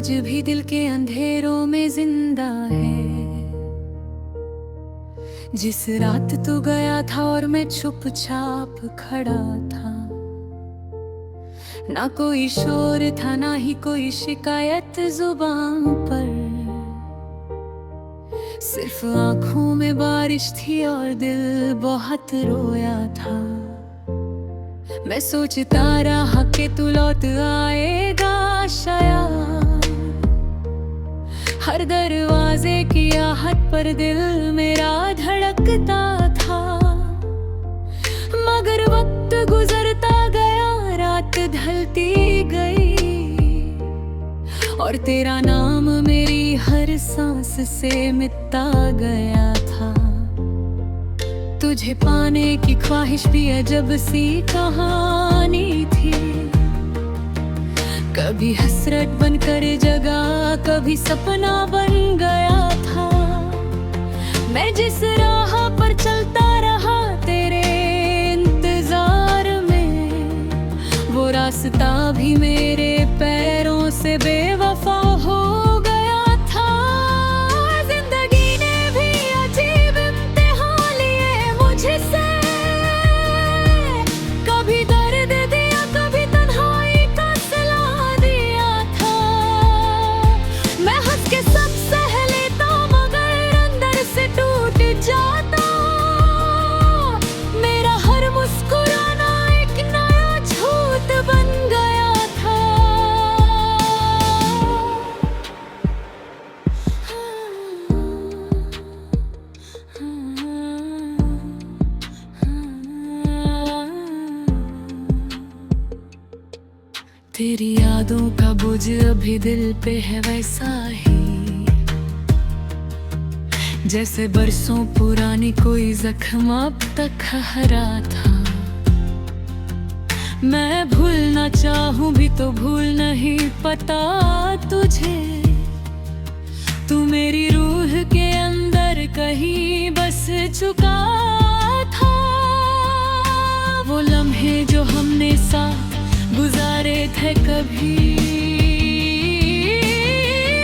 आज भी दिल के अंधेरों में जिंदा है। जिस रात तू गया था और मैं चुपचाप खड़ा था, ना कोई शोर था ना ही कोई शिकायत जुबान पर, सिर्फ आंखों में बारिश थी और दिल बहुत रोया था। मैं सोचता रहा कि तू लौट आएगा शायद, हर दरवाजे की आहट पर दिल मेरा धड़कता था। मगर वक्त गुजरता गया, रात ढलती गई और तेरा नाम मेरी हर सांस से मिटता गया था। तुझे पाने की ख्वाहिश भी अजब सी कहानी थी, कभी हसरत बनकर जगा, कभी सपना बन गया था। मैं जिस राह पर चलता रहा तेरे इंतजार में, वो रास्ता भी मेरे पैरों से बेवफा हो गया था। जिंदगी ने भी अजीब इम्तिहान लिए मुझसे, कभी दर्द दिया कभी तन्हाई का सिला दिया था। मैं हंस के सब सह लेता मगर अंदर से टूट जाता। मेरा हर मुस्कुराना एक नया झूठ बन गया था। तेरी यादों का बोझ अभी दिल पे है वैसा ही, जैसे बरसों पुरानी कोई जख्म अब तक हरा था। मैं भूलना चाहूं भी तो भूल नहीं पता तुझे, तू मेरी रूह के अंदर कहीं बस चुका था। वो लम्हे जो हमने साथ गुजारे थे कभी,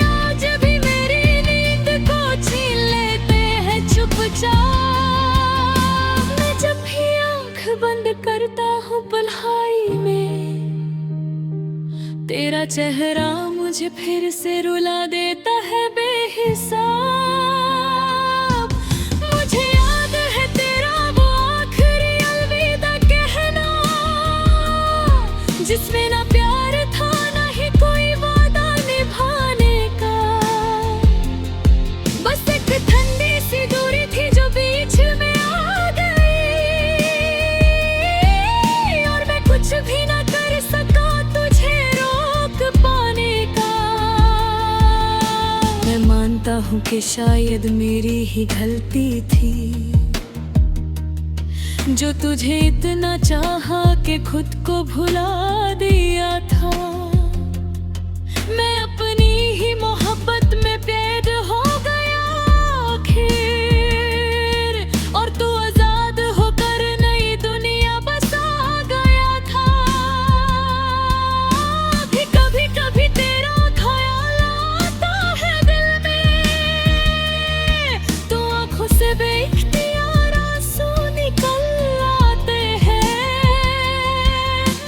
आज भी मेरी नींद को छीन लेते हैं चुपचाप। मैं जब भी आंख बंद करता हूँ पलहाई में, तेरा चेहरा मुझे फिर से रुला देता है बेहिसाब। मुझे याद है तेरा वो आखिरी अलविदा कहना, जिसमें ना प्यार था ना ही कोई वादा निभाने का। बस एक ठंडी सी दूरी थी जो बीच में आ गई, और मैं कुछ भी ना कर सका तुझे रोक पाने का। मैं मानता हूँ कि शायद मेरी ही गलती थी, जो तुझे इतना चाहा कि खुद को भुला दिया था। मैं अपनी ही मोहब्बत में कैद हो गया आखिर, और तू आजाद होकर नई दुनिया बसा गया था। भी कभी कभी तेरा ख्याल आता है दिल में, तू आंखों से बेइख्तियार आंसू निकल आते हैं।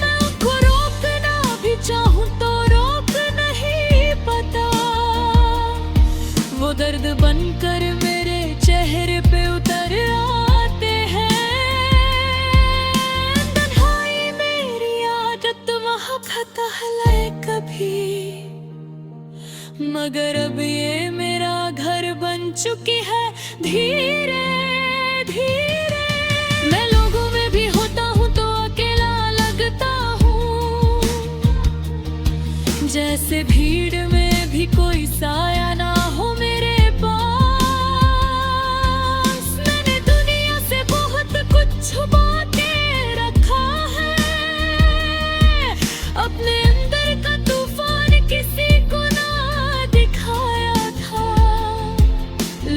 मैं उनको रोकना भी चाहूं तो रोक नहीं पाता, वो दर्द बनकर मेरे चेहरे पे उतर आते हैं। तन्हाई मेरी आदत वहाँ कहलाए कभी, मगर अब ये मेरा घर बन चुकी है धीरे धीरे। मैं लोगों में भी होता हूँ तो अकेला लगता हूँ, जैसे भीड़ में भी कोई साया ना हो मेरे पास। मैंने दुनिया से बहुत कुछ छुपा के रखा है, अपने अंदर का तूफान किसी को ना दिखाया था।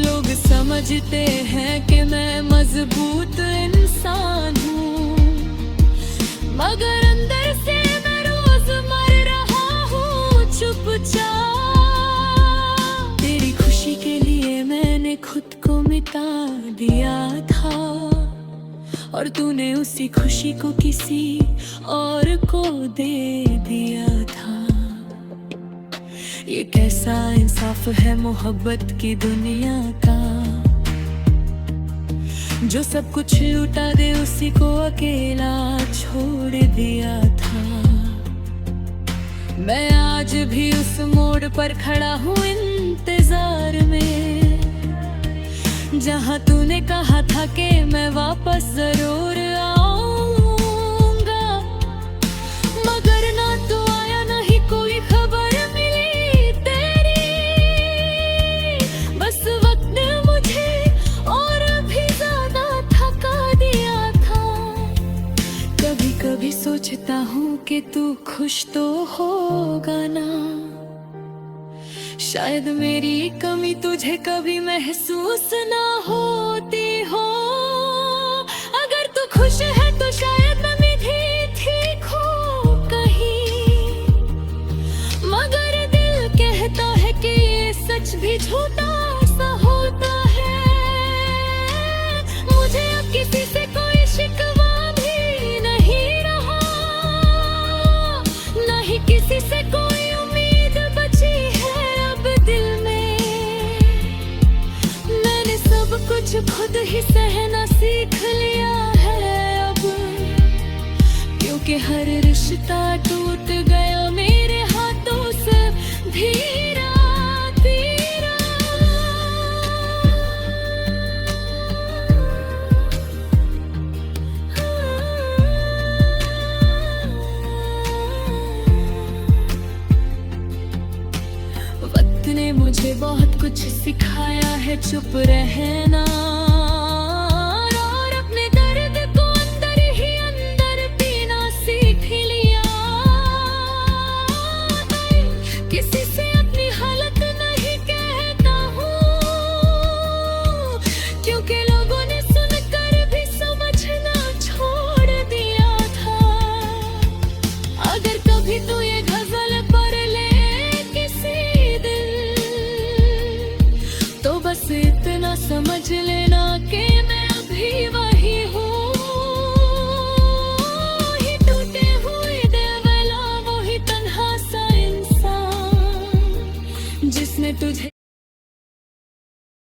लोग समझते हैं कि मैं मजबूत इंसान हूँ, मगर अंदर से मैं रोज मर रहा हूँ चुपचाप। और तूने उसी खुशी को किसी और को दे दिया था। ये कैसा इंसाफ है मोहब्बत की दुनिया का, जो सब कुछ लुटा दे उसी को अकेला छोड़ दिया था। मैं आज भी उस मोड़ पर खड़ा हूँ इंतजार में, जहाँ तूने कहा था कि मैं वापस जरूर आऊंगा, मगर ना तू आया, नहीं कोई खबर मिली तेरी। बस वक्त ने मुझे और भी ज्यादा थका दिया था। कभी कभी सोचता हूँ कि तू खुश तो होगा ना, शायद मेरी कमी तुझे कभी महसूस ना होती हो। अगर तू खुश है तो शायद मैं भी ठीक हूँ कहीं, मगर दिल कहता है कि ये सच भी झूठा सा होता है। मुझे अब किसी से कोई शिकवा भी नहीं रहा, नहीं किसी से कोई उम्मीद बची है दिल में। मैंने सब कुछ खुद ही सहना सीख लिया है अब, क्योंकि हर रिश्ता टूट गया मेरे हाथों से धीरा धीरा। वक्त ने मुझे बहुत कुछ सिखाया है, चुप रहना और अपने दर्द को अंदर ही अंदर पीना सीख लिया। किसी से अपनी हालत नहीं कहता हूँ, क्योंकि लोगों ने सुनकर भी समझना छोड़ दिया था। अगर कभी तू ये गजल पढ़ ले तो बस इतना समझ लेना कि